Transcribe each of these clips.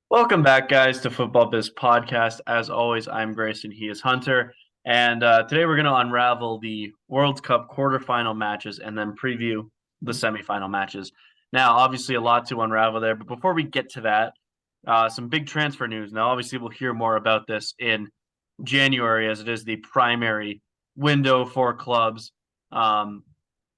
Welcome back, guys, to Futbal Biz podcast. As always, I'm Grayson. He is Hunter, and today we're going to unravel the World Cup quarterfinal matches and then preview the semifinal matches. Now, obviously, a lot to unravel there, but before we get to that, some big transfer news. Now, obviously, we'll hear more about this in January, as it is the primary window for clubs. Um,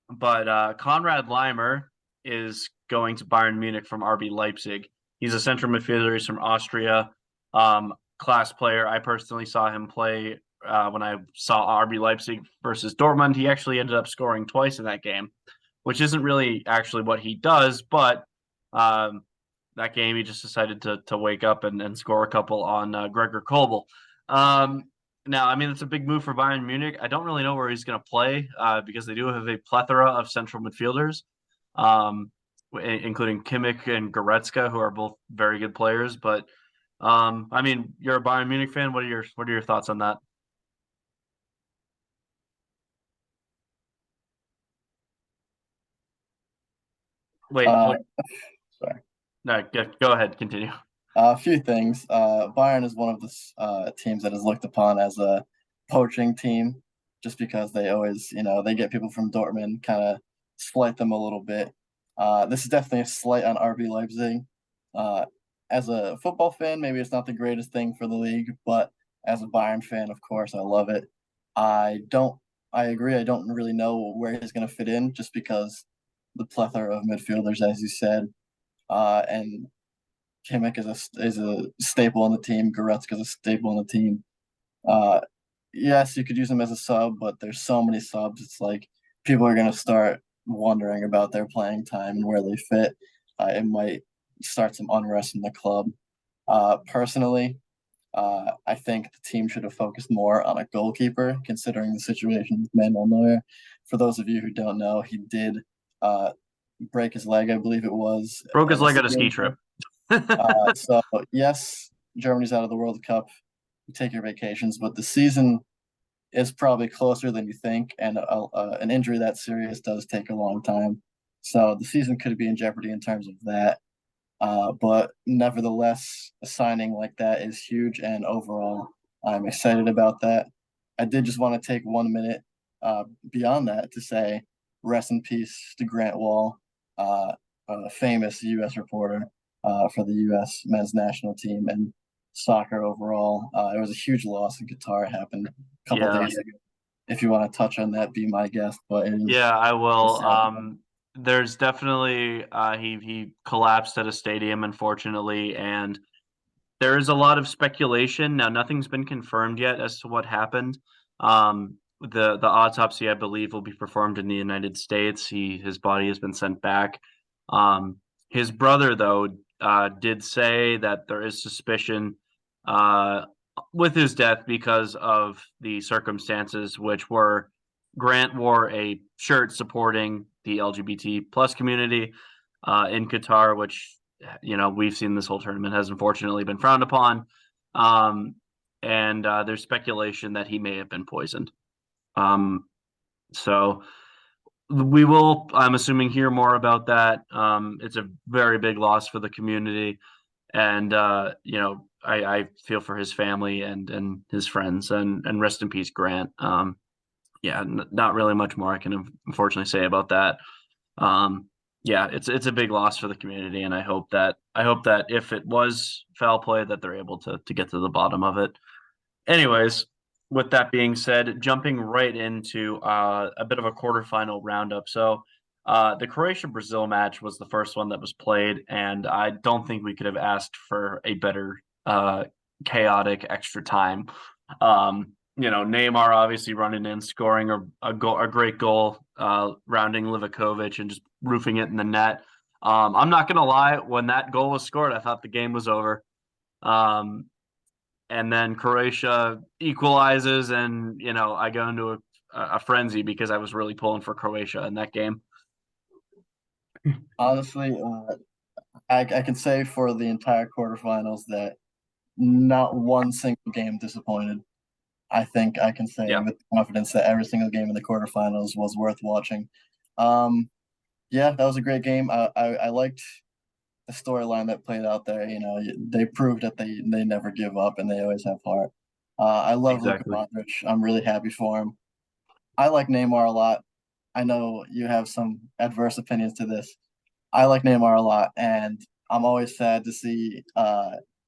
but Konrad Leimer is going to Bayern Munich from RB Leipzig. He's a central midfielder. He's from Austria. Class player. I personally saw him play when I saw RB Leipzig versus Dortmund. He actually ended up scoring twice in that game, which isn't really actually what he does, but that game he just decided to wake up and score a couple on Gregor Kobel. Um, Now, I mean, it's a big move for Bayern Munich. I don't really know where he's going to play because they do have a plethora of central midfielders, um, including Kimmich and Goretzka, who are both very good players. But I mean, you're a Bayern Munich fan. What are your thoughts on that? Wait, Uh, hold, Sorry. no, go ahead, continue. A few things. Bayern is one of the teams that is looked upon as a poaching team, just because they always, they get people from Dortmund, kind of slight them a little bit. This is definitely a slight on RB Leipzig. Uh, as a football fan, maybe it's not the greatest thing for the league, but as a Bayern fan, of course, I love it. I don't. I agree. I don't really know where he's going to fit in, just because the plethora of midfielders, as you said. And Kimmich is a staple on the team. Goretzka is a staple on the team. Uh, yes, you could use him as a sub, but there's so many subs. It's like people are gonna start wondering about their playing time and where they fit. It might start some unrest in the club. Personally, I think the team should have focused more on a goalkeeper, considering the situation with Manuel Neuer. For those of you who don't know, he did uh, break his leg, I believe it was, Broke his in a leg at a skiing ski trip. trip. So yes, Germany's out of the World Cup. You take your vacations, but the season is probably closer than you think, and an injury that serious does take a long time. So the season could be in jeopardy in terms of that. But nevertheless, a signing like that is huge, and overall, I'm excited about that. I did just want to take 1 minute beyond that to say rest in peace to Grant Wall, a famous U.S. reporter for the U.S. men's national team and soccer overall. It was a huge loss in Qatar. It happened a couple Yeah. days ago. If you want to touch on that, be my guest. But it is Yeah, I a will. sad. There's definitely he collapsed at a stadium, unfortunately, and there is a lot of speculation. Now, nothing's been confirmed yet as to what happened. The autopsy, I believe, will be performed in the United States. His body has been sent back. Um, his brother, though, did say that there is suspicion uh, with his death because of the circumstances, which were Grant wore a shirt supporting the LGBT plus community in Qatar, which we've seen this whole tournament has unfortunately been frowned upon. Um, and there's speculation that he may have been poisoned. So we will, I'm assuming, hear more about that. It's a very big loss for the community, and I feel for his family and his friends, and rest in peace, Grant. Yeah, not really much more I can unfortunately say about that. Um, yeah, it's a big loss for the community, and I hope that if it was foul play, that they're able to get to the bottom of it. Anyways, with that being said, jumping right into a bit of a quarterfinal roundup. So, the Croatia Brazil match was the first one that was played, and I don't think we could have asked for a better chaotic extra time. Neymar obviously running in, scoring a great goal, rounding Livakovic and just roofing it in the net. I'm not gonna lie, when that goal was scored, I thought the game was over. Um, and then Croatia equalizes, and I go into a frenzy because I was really pulling for Croatia in that game. Honestly, I can say for the entire quarterfinals that not one single game disappointed. I think I can say Yeah, with confidence that every single game in the quarterfinals was worth watching. Um, yeah, that was a great game. I liked the storyline that played out there. They proved that they never give up and they always have heart. I love Luka Exactly. Modric. I'm really happy for him. I like Neymar a lot. I know you have some adverse opinions to this. I like Neymar a lot, and I'm always sad to see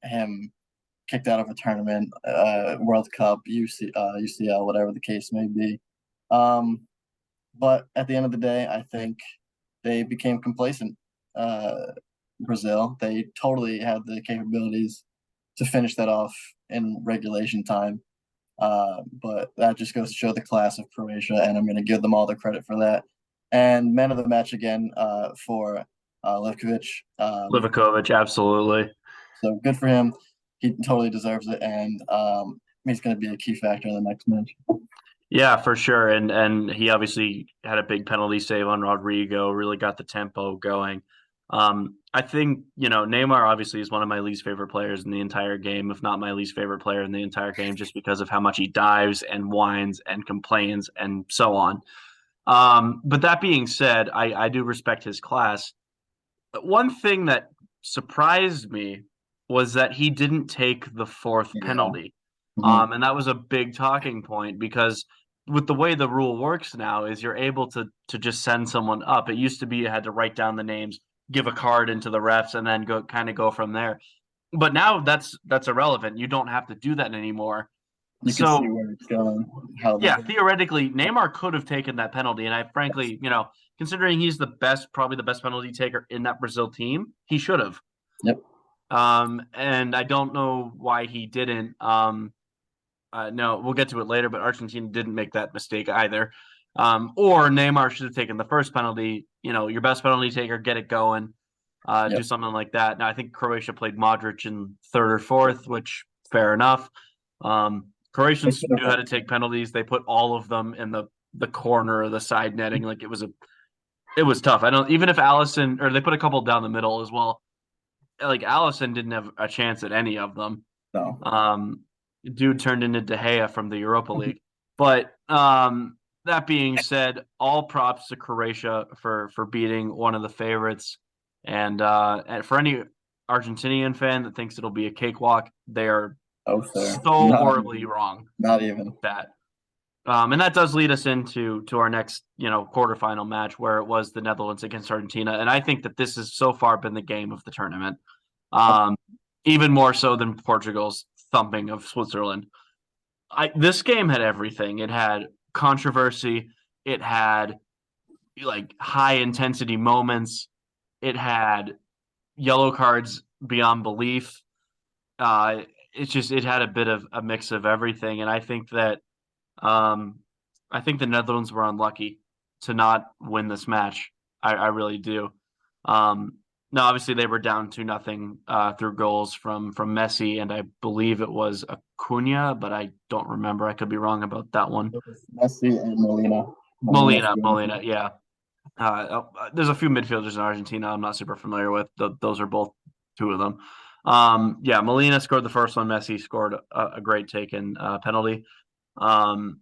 him kicked out of a tournament, World Cup, UCL, whatever the case may be. Um, but at the end of the day, I think they became complacent. Uh, Brazil, they totally had the capabilities to finish that off in regulation time. But that just goes to show the class of Croatia, and I'm going to give them all the credit for that. And man of the match again for Livkovic. Livakovic, absolutely. So good for him. He totally deserves it, and he's going to be a key factor in the next match. Yeah, for sure. And he obviously had a big penalty save on Rodrigo, really got the tempo going. I think, Neymar obviously is one of my least favorite players in the entire game, if not my least favorite player in the entire game, just because of how much he dives and whines and complains and so on. But that being said, I do respect his class. One thing that surprised me was that he didn't take the fourth Yeah. penalty. Mhm. And that was a big talking point because with the way the rule works now is you're able to just send someone up. It used to be you had to write down the names, give a card into the refs, and then go from there. But now that's irrelevant. You don't have to do that anymore. You can see So where it's going, how they're yeah, going. theoretically, Neymar could have taken that penalty, and I frankly, considering he's probably the best penalty taker in that Brazil team, he should have. Yep. And I don't know why he didn't. No, we'll get to it later, but Argentina didn't make that mistake either. Or Neymar should have taken the first penalty. Your best penalty taker, get it going. Do Yep. something like that. Now I think Croatia played Modric in third or fourth, which fair enough. They Croatians could knew how have. to take penalties. They put all of them in the corner or the side netting. Like it was tough. I don't even if Allison or they put a couple down the middle as well. Like Allison didn't have a chance at any of them. No. Um, Dude turned into De Gea from the Europa League. But that being said, all props to Croatia for beating one of the favorites, and for any Argentinian fan that thinks it'll be a cakewalk, they are Oh, sir. so horribly wrong Not even. with that. And that does lead us into our next, quarterfinal match where it was the Netherlands against Argentina, and I think that this has so far been the game of the tournament, um, even more so than Portugal's thumping of Switzerland. This game had everything. It had controversy. It had like high intensity moments. It had yellow cards beyond belief. It had a bit of a mix of everything, and um, I think the Netherlands were unlucky to not win this match. I really do. Um, Now, obviously, they were down 2-0 through goals from Messi, and I believe it was Acuna, but I don't remember. I could be wrong about that one. It was Messi and Molina. Molina, yeah. There's a few midfielders in Argentina I'm not super familiar with. Those are both two of them. Yeah, Molina scored the first one. Messi scored a great taken penalty. Um,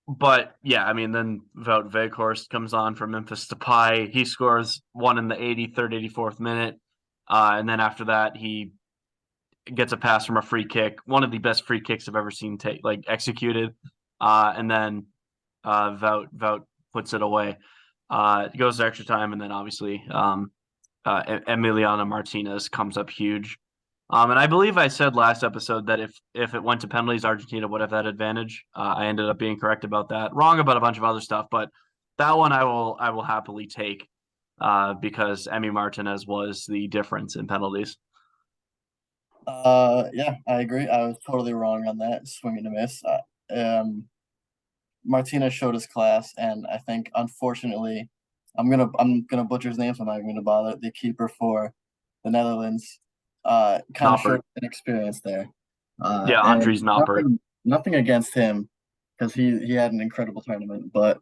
but yeah, I mean, then Wout Weghorst comes on from Memphis Depay. He scores one in the 83rd, 84th minute. And then after that, he gets a pass from a free kick, one of the best free kicks I've ever seen executed. And then Wout puts it away. It goes to extra time, and then obviously Emiliano Martinez comes up huge. And I believe I said last episode that if it went to penalties, Argentina would have that advantage. I ended up being correct about that. Wrong about a bunch of other stuff, but that one I will happily take because Emi Martinez was the difference in penalties. Yeah, I agree. I was totally wrong on that. Swing and a miss. Martinez showed his class, and I think unfortunately, I'm gonna butcher his name, so I'm not even gonna bother. The keeper for the Netherlands, kind of Noppert. showed inexperience there. Yeah, And Andries Noppert. nothing against him because he had an incredible tournament, but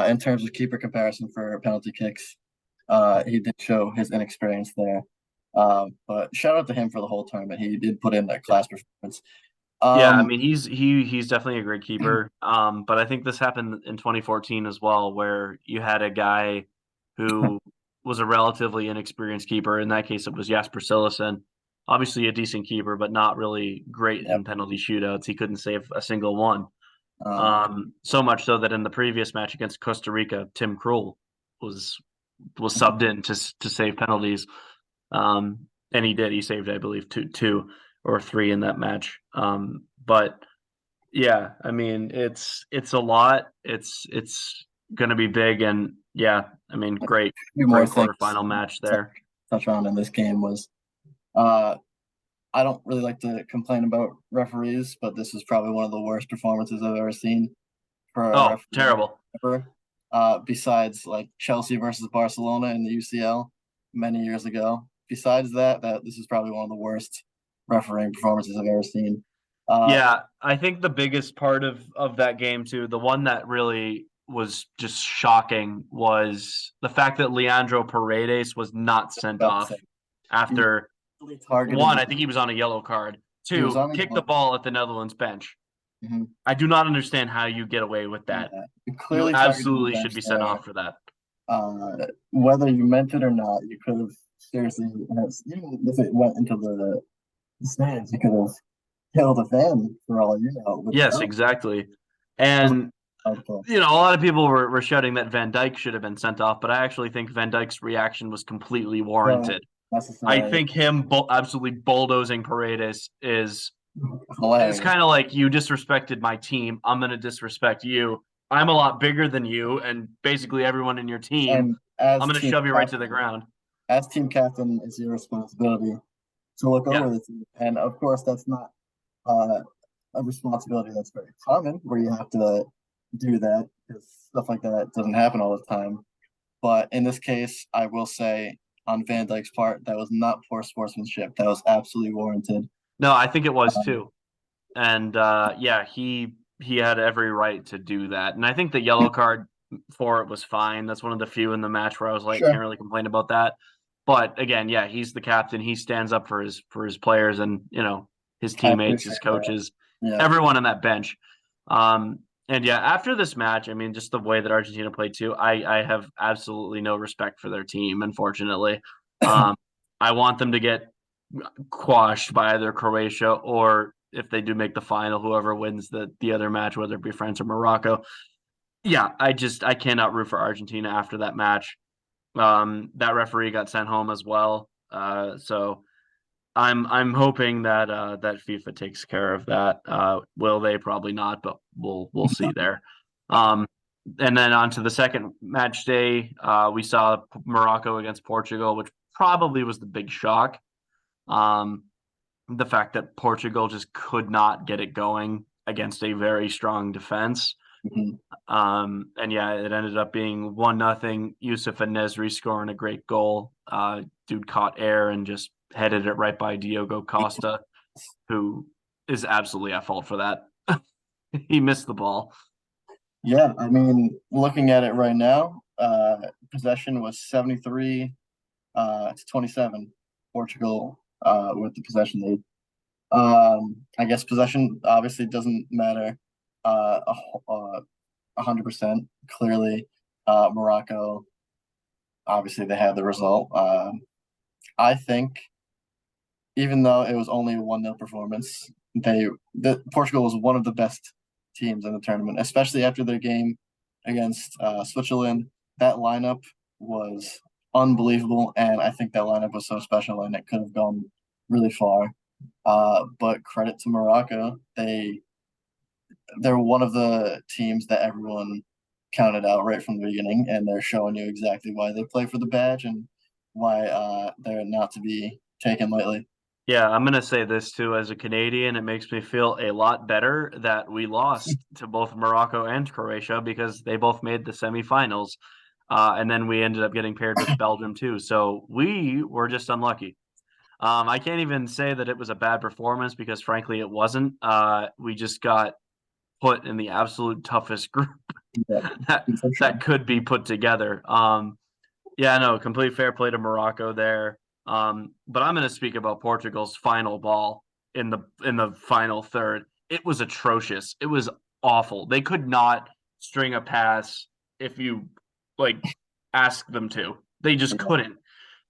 in terms of keeper comparison for penalty kicks, he did show his inexperience there. But shout out to him for the whole tournament. He did put in a class performance. Yeah, I Um, mean he's definitely a great keeper. But I think this happened in 2014 as well, where you had a guy who was a relatively inexperienced keeper. In that case, it was Jasper Cillessen. Obviously a decent keeper, but not really great Yep. in penalty shootouts. He couldn't save a single one. Um, So much so that in the previous match against Costa Rica, Tim Krul was subbed in to save penalties. And he did. He saved, I believe, two or three in that match. But yeah, I mean, it's a lot. It's going to be big, and yeah, I mean, a great, few more great things quarterfinal match to there. touch on in this game was uh, I don't really like to complain about referees, but this is probably one of the worst performances I've ever seen for a Oh, referee terrible. ever. Besides like Chelsea versus Barcelona in the UCL many years ago. Besides that this is probably one of the worst refereeing performances I've ever seen. Uh, Yeah, I think the biggest part of that game too, the one that really was just shocking was the fact that Leandro Paredes was not sent about to off say he after really targeted one, the I think he was on a yellow card. he was Two, on a kick the yellow. ball at the Netherlands bench. Mhm. I do not understand how you get away with that. Yeah, he You clearly targeted the absolutely should bench be sent there. off for that. Whether you meant it or not, you could have seriously, even if it went into the stands, you could have killed a fan for all you know. With Yes, that exactly. was And a play. a lot of people were shouting that Van Dijk should have been sent off, but I actually think Van Dijk's reaction was completely But warranted. I necessary, think him absolutely bulldozing Paredes is it's hilarious. kind of like you disrespected my team. I'm going to disrespect you. I'm a lot bigger than you, and basically everyone in your team. And I'm going to shove you right to the ground. as team captain, it's your responsibility to look Yeah, over the team. And of course, that's not uh, a responsibility that's very common, where you have to do that because stuff like that doesn't happen all the time. But in this case, I will say on Van Dijk's part, that was not poor sportsmanship. That was absolutely warranted. no, I think it was Um, too. And yeah, he had every right to do that. And I think the yellow card for it was fine. That's one of the few in the match where I was like, can't sure, really complain about that. But again, yeah, he's the captain. He stands up for his players and his I teammates, his appreciate that. coaches, Yeah, everyone on that bench. And yeah, after this match, I mean, just the way that Argentina played too, I have absolutely no respect for their team. Unfortunately, um, I want them to get quashed by either Croatia or if they do make the final, whoever wins the other match, whether it be France or Morocco. Yeah, I cannot root for Argentina after that match. That referee got sent home as well. So I'm hoping that that FIFA takes care of that. Will they? Probably not, but we'll see there. Um, and then on to the second match day, we saw Morocco against Portugal, which probably was the big shock. Um, the fact that Portugal just could not get it going against a very strong defense. mhm. And yeah, it ended up being 1-0. Yusuf and Nesri scoring a great goal. Dude caught air and just headed it right by Diogo Costa, who is absolutely at fault for that. He missed the ball. Yeah. I mean, looking at it right now, possession was 73 to 27. Portugal with the possession lead. I guess possession obviously doesn't matter uh, a 100%. Clearly, Morocco, obviously, they had the result. I think even though it was only a 1-0 performance, Portugal was one of the best teams in the tournament, especially after their game against Switzerland. That lineup was unbelievable, and I think that lineup was so special, and it could have gone really far. But credit to Morocco, they're one of the teams that everyone counted out right from the beginning, and they're showing you exactly why they play for the badge and why they're not to be taken lightly. Yeah, I'm going to say this too. As a Canadian, it makes me feel a lot better that we lost to both Morocco and Croatia because they both made the semifinals. And then we ended up getting paired with Belgium too. So we were just unlucky. I can't even say that it was a bad performance because, frankly, it wasn't. We just got put in the absolute toughest group Yeah, that for sure. that could be put together. Yeah, no, complete fair play to Morocco there. But I'm going to speak about Portugal's final ball in the final third. It was atrocious. It was awful. They could not string a pass if you like ask them to. They just Yeah. couldn't.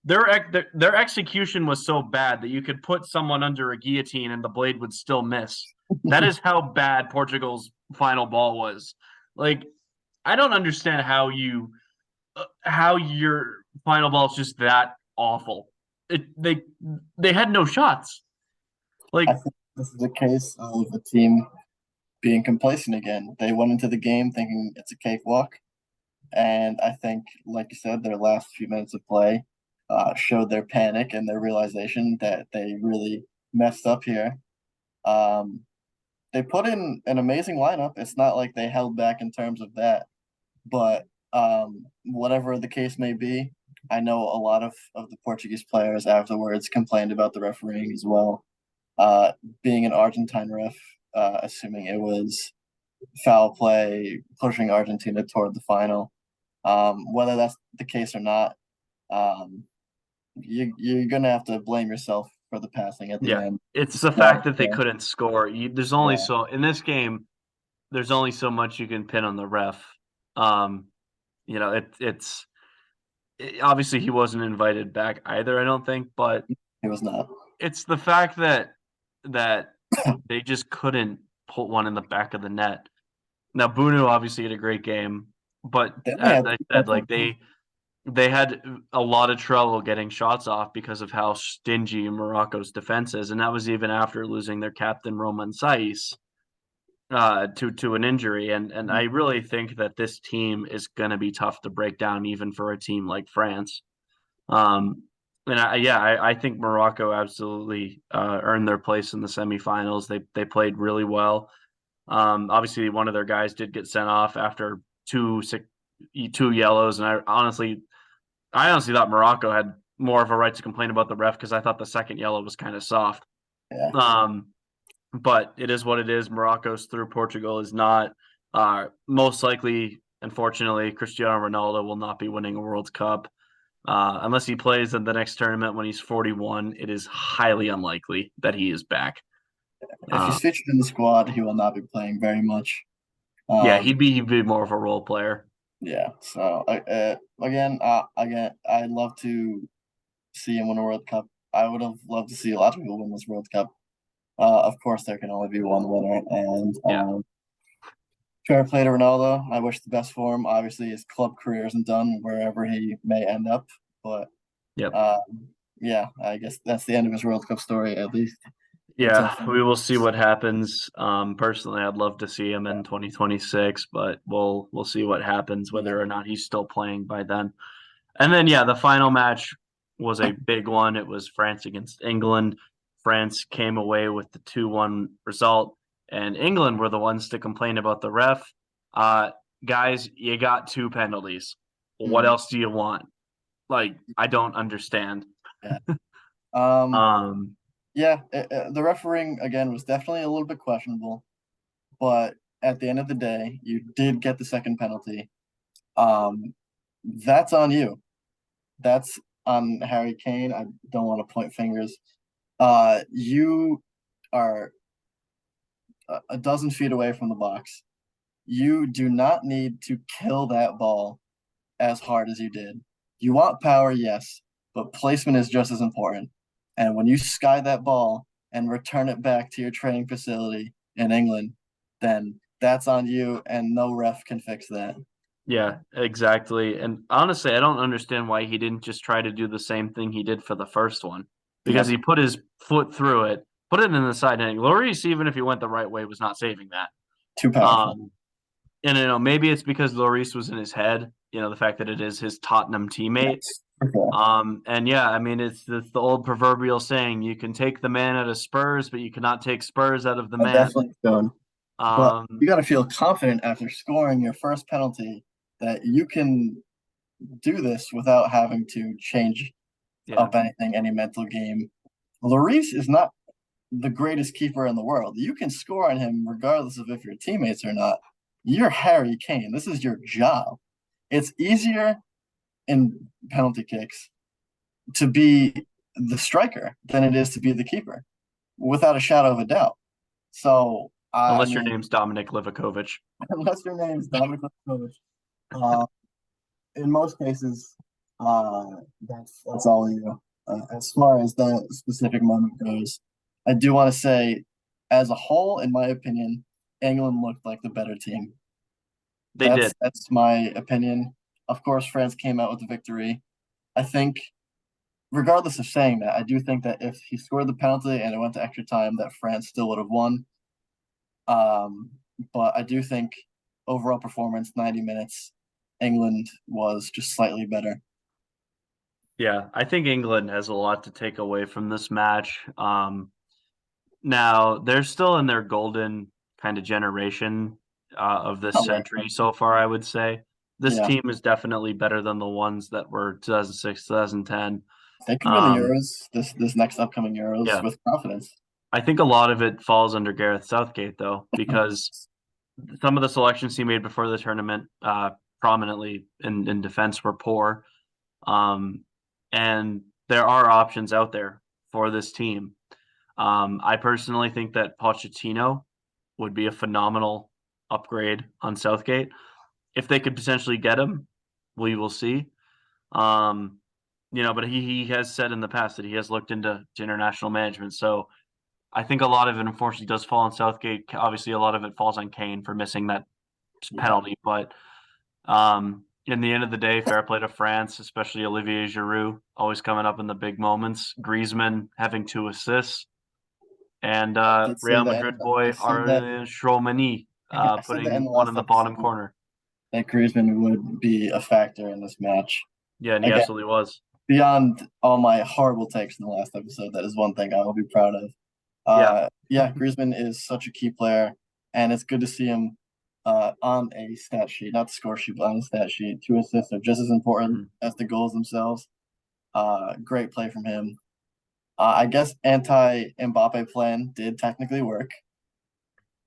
Their execution was so bad that you could put someone under a guillotine and the blade would still miss. That is how bad Portugal's final ball was. Like, I don't understand how your final ball is just that awful. They had no shots. Like, I think this is a case of a team being complacent again. They went into the game thinking it's a cakewalk, and I think, like you said, their last few minutes of play showed their panic and their realization that they really messed up here. Um, they put in an amazing lineup. It's not like they held back in terms of that, but whatever the case may be, I know a lot of the Portuguese players afterwards complained about the refereeing as well. Uh, Being an Argentine ref, assuming it was foul play pushing Argentina toward the final. Whether that's the case or not, um, you're gonna have to blame yourself for the passing at the yeah, end. it's It's the not fact that they fair. couldn't score. There's only Yeah, so in this game, there's only so much you can pin on the ref. Um, obviously he wasn't invited back either, I don't think, but it was not. it's the fact that they just couldn't put one in the back of the net. Now Bunu obviously had a great game, but They only as had I two said, touchdowns. they had a lot of trouble getting shots off because of how stingy Morocco's defense is, and that was even after losing their captain Roman Saiz to an injury. And I really think that this team is going to be tough to break down, even for a team like France. Um, I think Morocco absolutely earned their place in the semifinals. They played really well. Obviously, one of their guys did get sent off after two yellows, and I honestly thought Morocco had more of a right to complain about the ref because I thought the second yellow was kind of soft. Yeah, Um, but it is what it is. Morocco's through. Portugal is not. Most likely, unfortunately, Cristiano Ronaldo will not be winning a World Cup unless he plays in the next tournament when he's 41. It is highly unlikely that he is back. if Uh, he's featured in the squad, he will not be playing very much. yeah, Um, he'd be more of a role player. yeah. So again, I'd love to see him win a World Cup. I would have loved to see a lot of people win this World Cup. Of course, there can only be one winner, and Yeah, fair play to Ronaldo. I wish the best for him. Obviously, his club career isn't done wherever he may end up, but yep. yeah, I guess that's the end of his World Cup story, at least until Yeah, further we will see notice. what happens. Personally, I'd love to see him in 2026, but we'll see what happens, Yeah. whether or not he's still playing by then. And then, yeah, the final match was a big one. It was France against England. France came away with the 2-1 result, and England were the ones to complain about the ref. Uh, Guys, you got two penalties. What Mm, else do you want? Like, I don't understand. yeah. Um, Um, yeah, the refereeing again was definitely a little bit questionable, but at the end of the day, you did get the second penalty. Um, that's on you. That's on Harry Kane. I don't want to point fingers. You are a dozen feet away from the box. You do not need to kill that ball as hard as you did. You want power, yes, but placement is just as important. And when you sky that ball and return it back to your training facility in England, then that's on you, and no ref can fix that. yeah, exactly. And honestly, I don't understand why he didn't just try to do the same thing he did for the first one because Yep, he put his foot through it, put it in the side netting. Lloris, even if he went the right way, was not saving that. too powerful. Um, and maybe it's because Lloris was in his head. The fact that it is his Tottenham teammate. Yes, for sure. And yeah, I mean, it's the old proverbial saying: you can take the man out of Spurs, but you cannot take Spurs out of the That man. definitely shown. But you Um, got to feel confident after scoring your first penalty that you can do this without having to change yeah, up anything, any mental game. Lloris is not the greatest keeper in the world. You can score on him regardless of if you're teammates or not. You're Harry Kane. This is your job. It's easier in penalty kicks to be the striker than it is to be the keeper, without a shadow of a doubt. So, I unless your mean, name's Dominic Livakovic. unless your name is Dominic Livakovic, uh, in most cases, Uh, that's all you. As far as that specific moment goes, I do want to say, as a whole, in my opinion, England looked like the better team. They did. That's my opinion. Of course, France came out with the victory. I think, regardless of saying that, I do think that if he scored the penalty and it went to extra time, that France still would have won. Um, but I do think overall performance, 90 minutes, England was just slightly better. Yeah, I think England has a lot to take away from this match. Now they're still in their golden kind of generation of this Oh, right. century so far, I would say. This Yeah, team is definitely better than the ones that were 2006, 2010. they could win the Um, Euros this next upcoming Euros yeah, with confidence. I think a lot of it falls under Gareth Southgate, though, because some of the selections he made before the tournament, prominently in defense, were poor. Um, and there are options out there for this team. I personally think that Pochettino would be a phenomenal upgrade on Southgate. If they could potentially get him, we will see. Um, but he has said in the past that he has looked into international management. So I think a lot of it unfortunately does fall on Southgate. Obviously, a lot of it falls on Kane for missing that Yeah, penalty. But in the end of the day, fair play to France, especially Olivier Giroud, always coming up in the big moments. Griezmann having 2 assists, and I did say Real that. Madrid I boy said that. Arjen Tchouameni I said that in putting the one last in the bottom episode corner. that Griezmann would be a factor in this match. Yeah, and he Again, absolutely was. beyond all my horrible takes in the last episode, that is one thing I will be proud of. Yeah. Yeah, Griezmann is such a key player, and it's good to see him on a stat sheet, not the score sheet, but on the stat sheet. 2 assists are just as important Mhm. as the goals themselves. Great play from him. I guess anti-Mbappe plan did technically work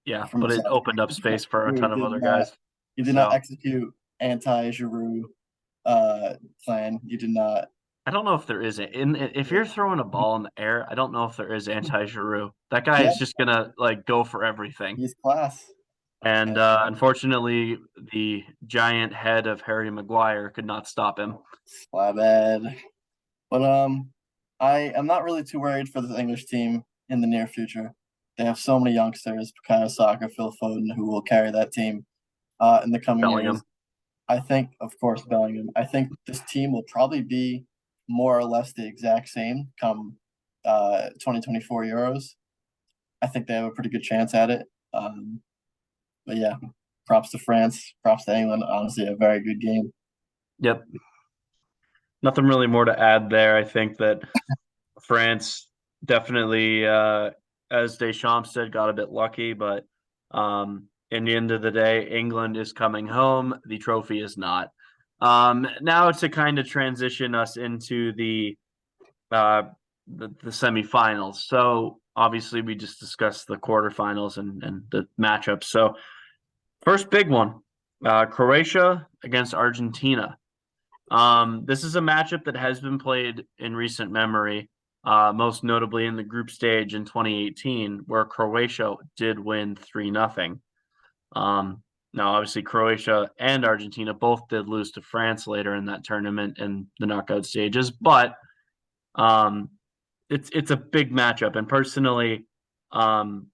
Yeah, from but it opened up Southgate, space for a who ton of other guys. did not So execute anti-Giroud plan. You did not. I don't know if there is if you're throwing a ball in the air, I don't know if there is anti Giroud. That guy Yeah, is just gonna like go for everything. he's class. And And unfortunately, the giant head of Harry Maguire could not stop him. my bad. But I am not really too worried for the English team in the near future. They have so many youngsters, Bukayo Saka, Phil Foden, who will carry that team in the coming years. Bellingham. I think, of course, Bellingham. I think this team will probably be more or less the exact same come 2024 Euros. I think they have a pretty good chance at it. But yeah, props to France, props to England. Honestly, a very good game. Yep. Nothing really more to add there. I think that France definitely, as Deschamps said, got a bit lucky, but in the end of the day, England is coming home. The trophy is not. Now to kind of transition us into uh, the semifinals. So obviously, we just discussed the quarterfinals and the matchups. So first big one, Croatia against Argentina. This is a matchup that has been played in recent memory, most notably in the group stage in 2018, where Croatia did win 3-0. Now, obviously, Croatia and Argentina both did lose to France later in that tournament in the knockout stages, but um, it's a big matchup. And personally, um,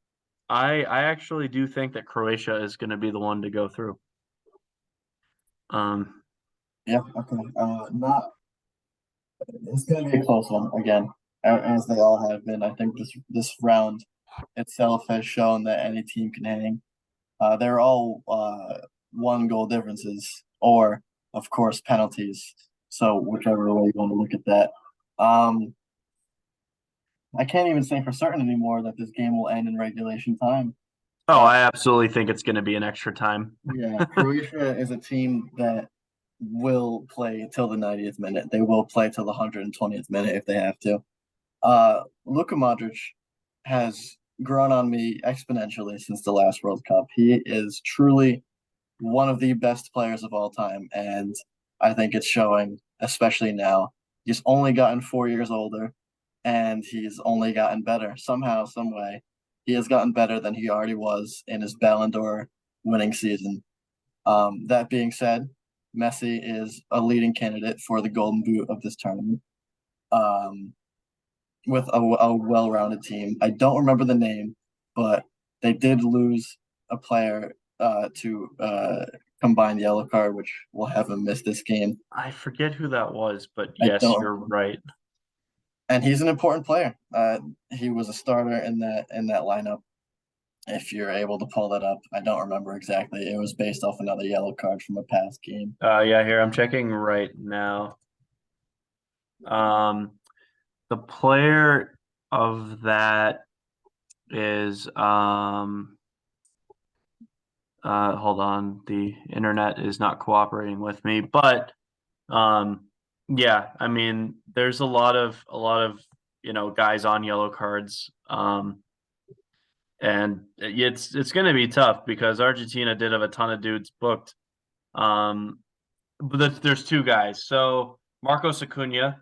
I actually do think that Croatia is going to be the one to go through. Um, Yeah, okay. Not It's going to be a close one again, as they all have been. I think this round itself has shown that any team can hang. They're all one goal differences, or of course penalties. So whichever way you want to look at that. Um, I can't even say for certain anymore that this game will end in regulation time. oh, Uh, I absolutely think it's going to be an extra time. yeah, Croatia is a team that will play till the 90th minute. They will play till the 120th minute if they have to. Luka Modric has grown on me exponentially since the last World Cup. He is truly one of the best players of all time, and I think it's showing, especially now. He's only gotten 4 years older, and he's only gotten better somehow, some way. He has gotten better than he already was in his Ballon d'Or winning season. That being said, Messi is a leading candidate for the Golden Boot of this tournament. Um, with a well-rounded team. I don't remember the name, but they did lose a player to combine the yellow card, which will have him miss this game. I forget who that was, but I yes, don't, you're right. and he's an important player. He was a starter in that lineup. If you're able to pull that up, I don't remember exactly. It was based off another yellow card from a past game. Yeah, here I'm checking right now. Um, the player of that is hold on, the internet is not cooperating with me, but um yeah, I mean there's a lot of guys on yellow cards. And it's going to be tough because Argentina did have a ton of dudes booked. But there's two guys. So Marcos Acuna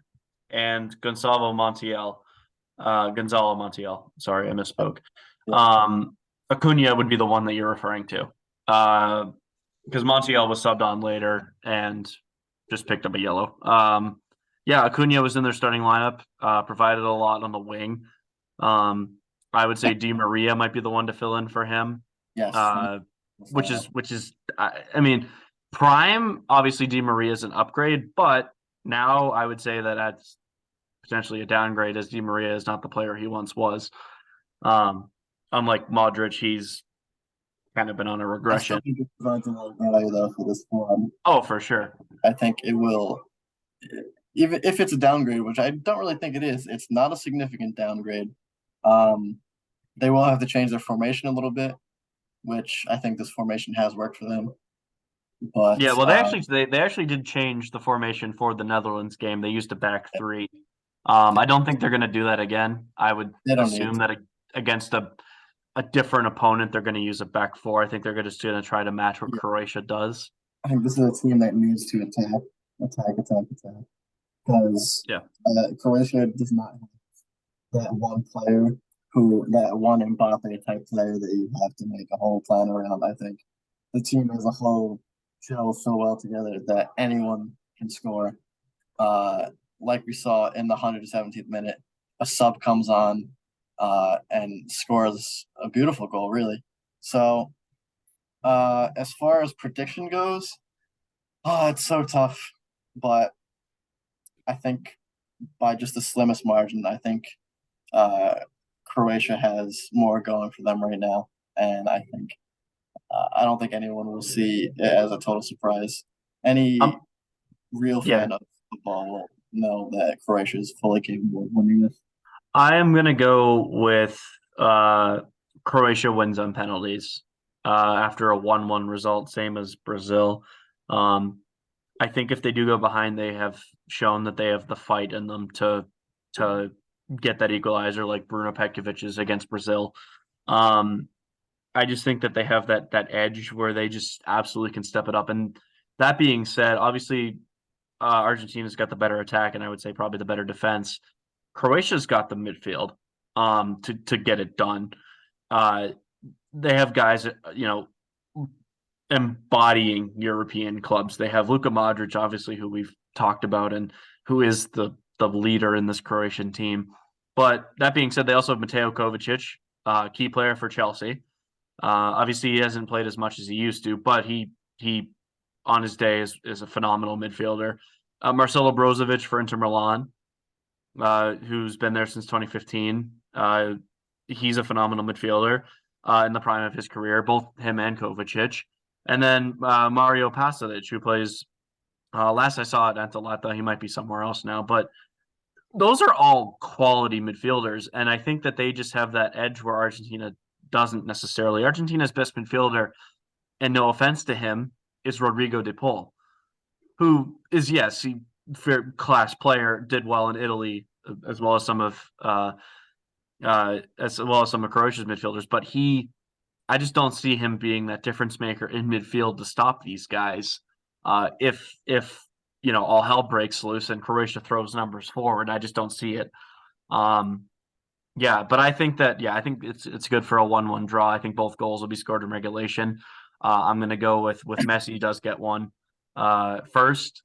and Gonzalo Montiel. Sorry, I misspoke. Yeah, Acuna would be the one that you're referring to. Because Montiel was subbed on later and just picked up a yellow. Yeah, Acuna was in their starting lineup, provided a lot on the wing. Um, I would say Di Maria might be the one to fill in for him. yes, Uh, which is I mean, prime obviously Di Maria is an upgrade, but now I would say that that's potentially a downgrade as Di Maria is not the player he once was. Um, Unlike Modric, he's kind of been on a I still regression. think it provides a lot of value though for this squad. Oh, for sure. I think it will, even if it's a downgrade, which I don't really think it is. It's not a significant downgrade. Um, they will have to change their formation a little bit, which I think this formation has worked for them. But Yeah, well, they actually did change the formation for the Netherlands game. They used a back three. I don't think they're going to do that again. I would they don't need assume to. that against a different opponent, they're going to use a back four. I think they're just going to try to match what Yeah, Croatia does. I think this is a team that needs to attack, because Yeah. Croatia does not have that one player that one Mbappe type player that you have to make a whole plan around. I think the team as a whole gels so well together that anyone can score. Uh, like we saw in the 117th minute, a sub comes on and scores a beautiful goal, really. So, as far as prediction goes, it's so tough, but I think by just the slimmest margin, I think uh, Croatia has more going for them right now, and I don't think anyone will see it as a total surprise. Any Um, real yeah, fan of football will know that Croatia is fully capable of winning this. I am going to go with uh, Croatia wins on penalties after a 1-1 result, same as Brazil. Um, I think if they do go behind, they have shown that they have the fight in them to get that equalizer, like Bruno Petkovic is against Brazil. Um, I just think that they have that edge where they just absolutely can step it up. And that being said, obviously Argentina's got the better attack, and I would say probably the better defense. Croatia's got the midfield to get it done. Uh, they have guys, embodying European clubs. They have Luka Modric, obviously, who we've talked about and who is the leader in this Croatian team. But that being said, they also have Mateo Kovacic, key player for Chelsea. Obviously, he hasn't played as much as he used to, but he on his day is a phenomenal midfielder. Marcelo Brozovic for Inter Milan, who's been there since 2015. He's a phenomenal midfielder in the prime of his career, both him and Kovacic. And then Mario Pasalic, who plays. Last I saw at Atalanta, he might be somewhere else now, but those are all quality midfielders, and I think that they just have that edge where Argentina doesn't necessarily. Argentina's best midfielder, and no offense to him, is Rodrigo de Paul, who is yes, he fair class player, did well in Italy as well as some of Croatia's midfielders, but I just don't see him being that difference maker in midfield to stop these guys. If all hell breaks loose and Croatia throws numbers forward, I just don't see it. Um, yeah, but I think it's good for a 1-1 draw. I think both goals will be scored in regulation. I'm going to go with Messi does get one. first,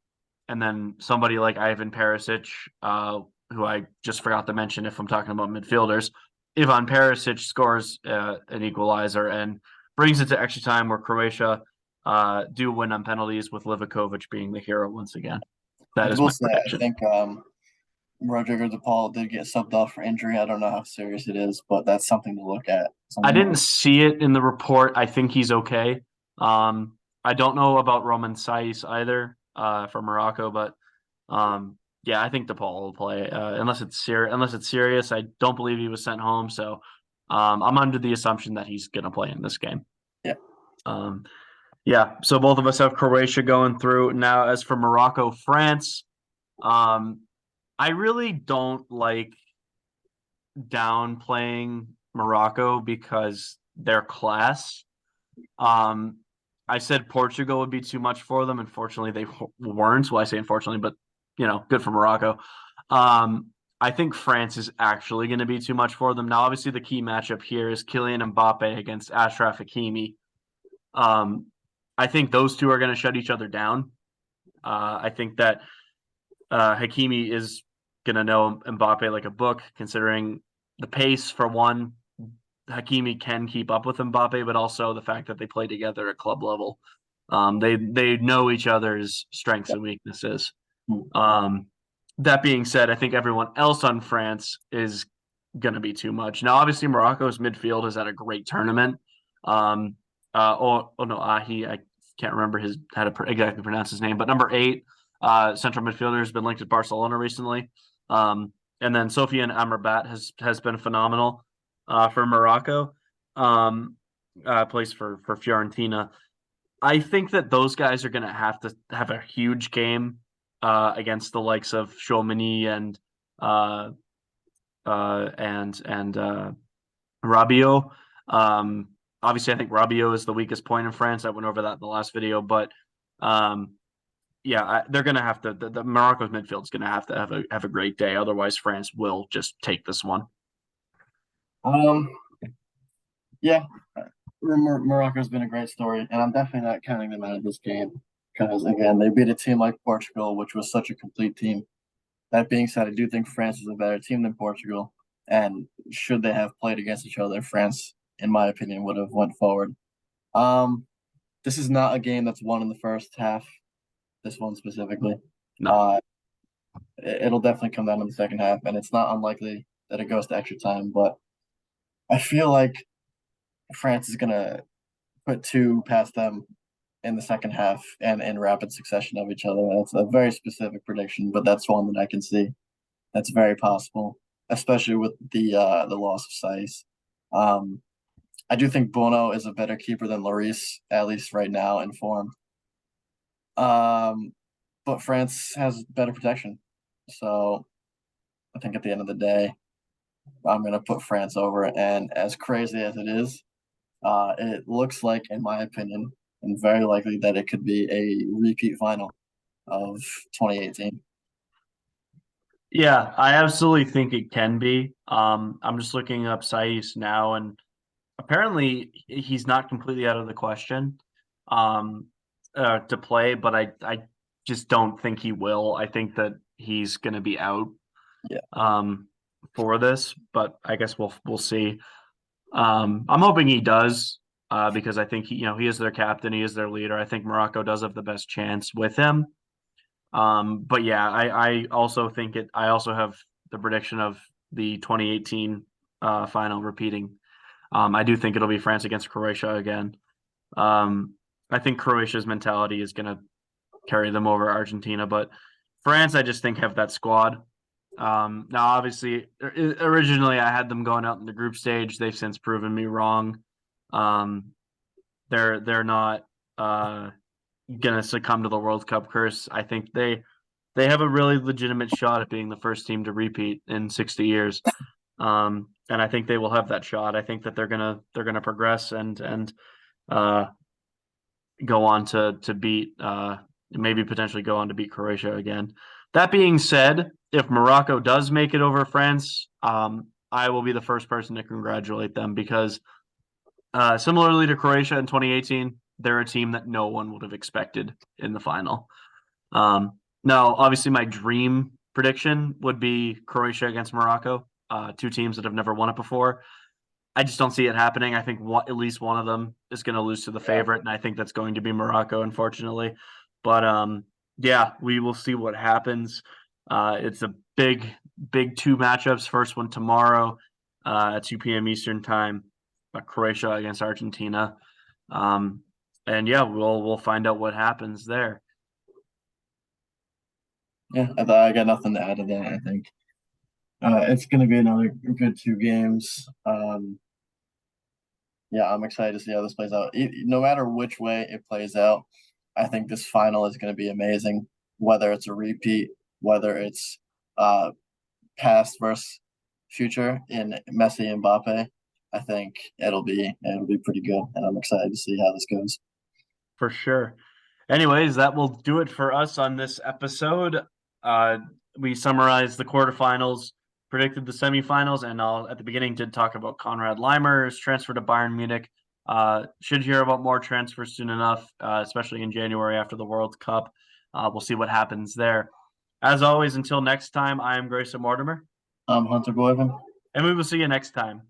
and then somebody like Ivan Perisic, who I just forgot to mention if I'm talking about midfielders. Ivan Perisic scores an equalizer and brings it to extra time, where Croatia do win on penalties, with Livakovic being the hero once again. I That is will my say, I prediction. think Rodrigo De Paul did get subbed off for injury. I don't know how serious it is, but that's something to look at. I Something didn't see it in the report. I think he's okay. I don't know about Roman Saiz either for Morocco, but yeah, I think DePaul will play unless it's serious. I don't believe he was sent home, so I'm under the assumption that he's going to play in this game. yeah. Um, yeah, so both of us have Croatia going through. Now, as for Morocco, France, I really don't like downplaying Morocco because their class. Um, I said Portugal would be too much for them. Unfortunately, they weren't. Well, I say unfortunately, but good for Morocco. Um, I think France is actually going to be too much for them. Now, obviously, the key matchup here is Kylian Mbappe against Achraf Hakimi. I think those two are going to shut each other down. I think that Hakimi is going to know Mbappe like a book, considering the pace for one. Hakimi can keep up with Mbappe, but also the fact that they play together at club level. They know each other's strengths and weaknesses. That being said, I think everyone else on France is going to be too much. Now, obviously, Morocco's midfield has had a great tournament. No, Ahi, I can't remember how to exactly pronounce his name, but number 8, central midfielder, has been linked to Barcelona recently. And then Sofiane Amrabat has been phenomenal for Morocco. Plays for Fiorentina. I think that those guys are going to have a huge game against the likes of Chouameni and Rabiot. Obviously, I think Rabiot is the weakest point in France. I went over that in the last video, but yeah, they're going to have to. The Morocco's midfield is going to have a great day. Otherwise, France will just take this one. Yeah, Morocco's been a great story, and I'm definitely not counting them out of this game because, again, they beat a team like Portugal, which was such a complete team. That being said, I do think France is a better team than Portugal, and should they have played against each other, France, in my opinion, would have went forward. This is not a game that's won in the first half. This one specifically. No. It'll definitely come down in the second half, and it's not unlikely that it goes to extra time. But I feel like France is gonna put two past them in the second half and in rapid succession of each other. That's a very specific prediction, but that's one that I can see. That's very possible, especially with the loss of Saiz. I do think Bono is a better keeper than Lloris, at least right now in form. But France has better protection. So I think at the end of the day, I'm going to put France over. And as crazy as it is, it looks like, in my opinion, and very likely that it could be a repeat final of 2018. Yeah, I absolutely think it can be. I'm just looking up Saiz now, and apparently he's not completely out of the question to play, but I just don't think he will. I think that he's going to be out Yeah. for this, but I guess we'll see. I'm hoping he does because I think he is their captain, he is their leader. I think Morocco does have the best chance with him. But yeah, I also think it. I also have the prediction of the 2018 final repeating. I do think it'll be France against Croatia again. I think Croatia's mentality is going to carry them over Argentina, but France, I just think, have that squad. Now, obviously, originally I had them going out in the group stage. They've since proven me wrong. They're not gonna succumb to the World Cup curse. I think they have a really legitimate shot at being the first team to repeat in 60 years. And I think they will have that shot. I think that they're gonna progress and go on to beat maybe potentially go on to beat Croatia again. That being said, if Morocco does make it over France, I will be the first person to congratulate them because similarly to Croatia in 2018, they're a team that no one would have expected in the final. Now, obviously, my dream prediction would be Croatia against Morocco, two teams that have never won it before. I just don't see it happening. I think at least one of them is going to lose to the favorite, and I think that's going to be Morocco, unfortunately. But yeah, we will see what happens. It's a big two matchups. First one tomorrow at 2 p.m. Eastern time, Croatia against Argentina. And yeah, we'll find out what happens there. Yeah, I got nothing to add to that. I think it's going to be another good 2 games. Yeah, I'm excited to see how this plays out. No matter which way it plays out, I think this final is going to be amazing. Whether it's a repeat, whether it's past versus future in Messi and Mbappe, I think it'll be pretty good, and I'm excited to see how this goes. For sure. Anyways, that will do it for us on this episode. We summarized the quarterfinals, predicted the semifinals, and at the beginning did talk about Konrad Laimer's transfer to Bayern Munich. Should hear about more transfers soon enough, especially in January after the World Cup. We'll see what happens there. As always, until next time, I am Graysen Mortimer. Hunter Boyven. And we will see you next time.